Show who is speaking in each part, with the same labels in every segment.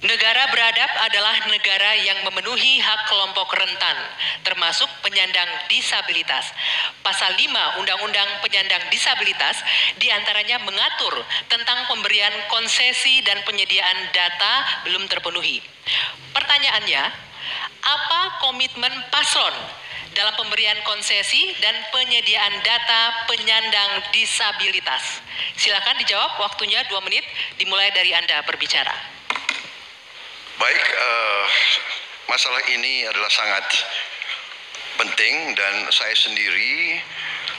Speaker 1: Negara beradab adalah negara yang memenuhi hak kelompok rentan, termasuk penyandang disabilitas. Pasal 5 Undang-Undang Penyandang Disabilitas diantaranya mengatur tentang pemberian konsesi dan penyediaan data belum terpenuhi. Pertanyaannya, apa komitmen paslon dalam pemberian konsesi dan penyediaan data penyandang disabilitas? Silakan dijawab, waktunya 2 menit dimulai dari Anda berbicara.
Speaker 2: Baik, masalah ini adalah sangat penting dan saya sendiri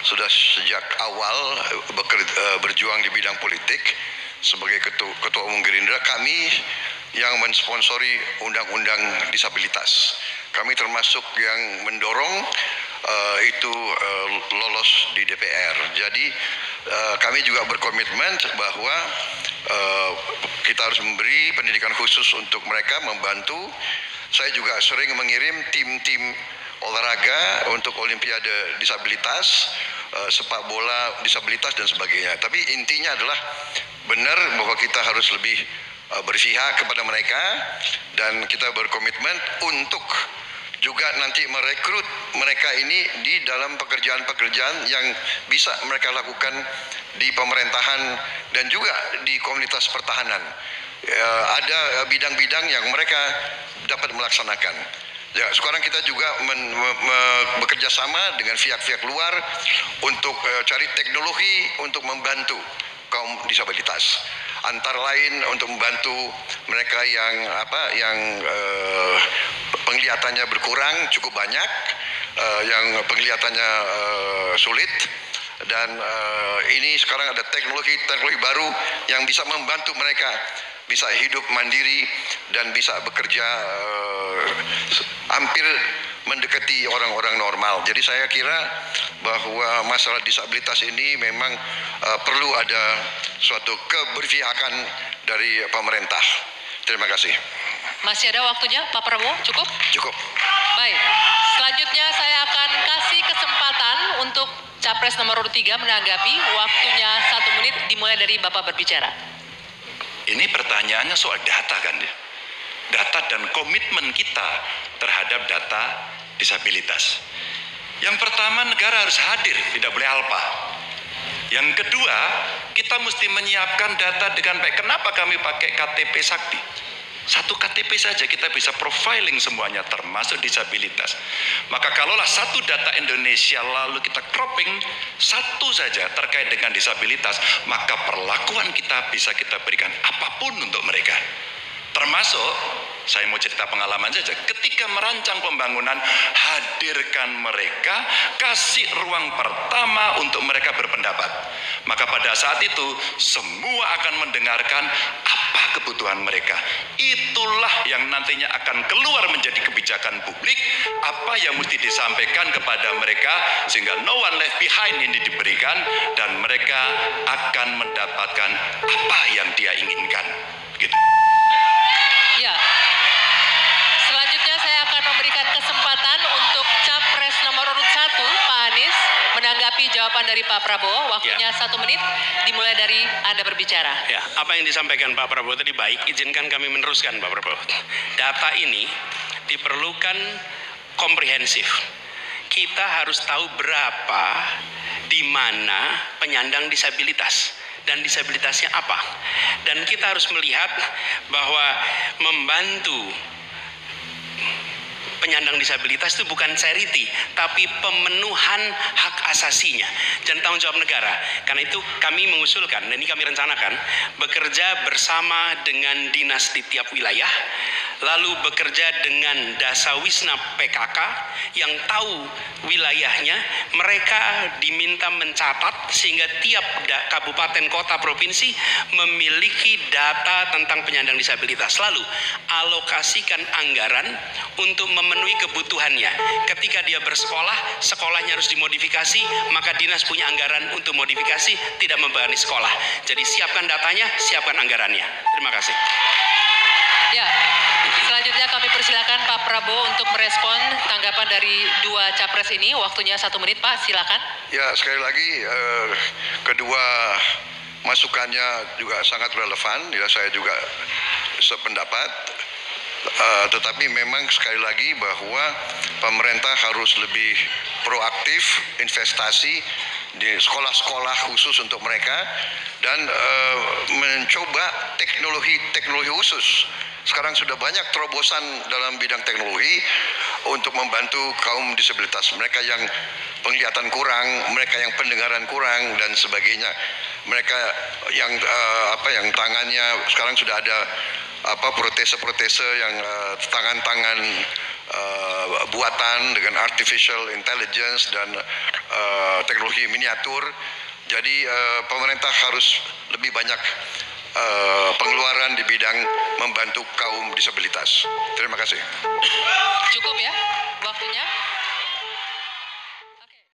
Speaker 2: sudah sejak awal berjuang di bidang politik sebagai ketua umum Gerindra. Kami yang mensponsori undang-undang disabilitas. Kami termasuk yang mendorong itu lolos di DPR. Jadi kami juga berkomitmen bahwa kita harus memberi pendidikan khusus untuk mereka, membantu. Saya juga sering mengirim tim-tim olahraga untuk olimpiade disabilitas, sepak bola disabilitas dan sebagainya. Tapi intinya adalah benar bahwa kita harus lebih berpihak kepada mereka dan kita berkomitmen untuk juga nanti merekrut mereka ini di dalam pekerjaan-pekerjaan yang bisa mereka lakukan di pemerintahan dan juga di komunitas pertahanan. Ada bidang-bidang yang mereka dapat melaksanakan. Ya, sekarang kita juga bekerja sama dengan pihak-pihak luar untuk cari teknologi untuk membantu kaum disabilitas. Antara lain untuk membantu mereka yang penglihatannya berkurang cukup banyak, yang penglihatannya sulit, dan ini sekarang ada teknologi baru yang bisa membantu mereka bisa hidup mandiri dan bisa bekerja hampir mendekati orang-orang normal. Jadi saya kira bahwa masalah disabilitas ini memang perlu ada suatu keberpihakan dari pemerintah. Terima kasih.
Speaker 1: Masih ada waktunya, Pak Prabowo? Cukup?
Speaker 2: Cukup.
Speaker 1: Baik, selanjutnya saya akan kasih kesempatan untuk Capres nomor urut 3 menanggapi. Waktunya 1 menit dimulai dari Bapak berbicara.
Speaker 3: Ini pertanyaannya soal data kan ya? Data dan komitmen kita terhadap data disabilitas. Yang pertama, negara harus hadir, tidak boleh alpa. Yang kedua, kita mesti menyiapkan data dengan baik. Kenapa kami pakai KTP Sakti? Satu KTP saja kita bisa profiling semuanya termasuk disabilitas. Maka kalaulah satu data Indonesia lalu kita cropping satu saja terkait dengan disabilitas, maka perlakuan kita bisa kita berikan apapun untuk mereka. Termasuk, saya mau cerita pengalaman saja, ketika merancang pembangunan, hadirkan mereka, kasih ruang pertama untuk mereka berpendapat. Maka pada saat itu, semua akan mendengarkan apa kebutuhan mereka. Itulah yang nantinya akan keluar menjadi kebijakan publik, apa yang mesti disampaikan kepada mereka, sehingga no one left behind ini diberikan, dan mereka akan mendapatkan apa yang dia inginkan. Gitu.
Speaker 1: Ya, selanjutnya saya akan memberikan kesempatan untuk Capres nomor urut 1, Pak Anies, menanggapi jawaban dari Pak Prabowo. Waktunya 1 menit dimulai dari Anda berbicara.
Speaker 4: Ya, apa yang disampaikan Pak Prabowo tadi baik, izinkan kami meneruskan Pak Prabowo. Data ini diperlukan komprehensif. Kita harus tahu berapa, di mana penyandang disabilitas dan disabilitasnya apa. Dan kita harus melihat bahwa membantu penyandang disabilitas itu bukan charity, tapi pemenuhan hak asasinya dan tanggung jawab negara. Karena itu kami mengusulkan, dan ini kami rencanakan, bekerja bersama dengan dinas di tiap wilayah, lalu bekerja dengan Dasawisna PKK yang tahu wilayahnya. Mereka diminta mencatat sehingga tiap kabupaten, kota, provinsi memiliki data tentang penyandang disabilitas. Lalu alokasikan anggaran untuk memenuhi kebutuhannya. Ketika dia bersekolah, sekolahnya harus dimodifikasi, maka dinas punya anggaran untuk modifikasi, tidak membebani sekolah. Jadi siapkan datanya, siapkan anggarannya. Terima kasih.
Speaker 1: Ya, selanjutnya kami persilakan Pak Prabowo untuk merespon tanggapan dari dua capres ini. Waktunya 1 menit, Pak, silakan.
Speaker 2: Ya, sekali lagi kedua masukannya juga sangat relevan. Ya, saya juga sependapat, tetapi memang sekali lagi bahwa pemerintah harus lebih proaktif investasi di sekolah-sekolah khusus untuk mereka dan mencoba teknologi khusus. Sekarang sudah banyak terobosan dalam bidang teknologi untuk membantu kaum disabilitas, mereka yang penglihatan kurang, mereka yang pendengaran kurang dan sebagainya. Mereka yang yang tangannya sekarang sudah ada protese-protese yang tangan-tangan buatan dengan artificial intelligence dan teknologi miniatur. Jadi pemerintah harus lebih banyak pengeluaran di bidang membantu kaum disabilitas. Terima kasih.
Speaker 1: Cukup ya waktunya.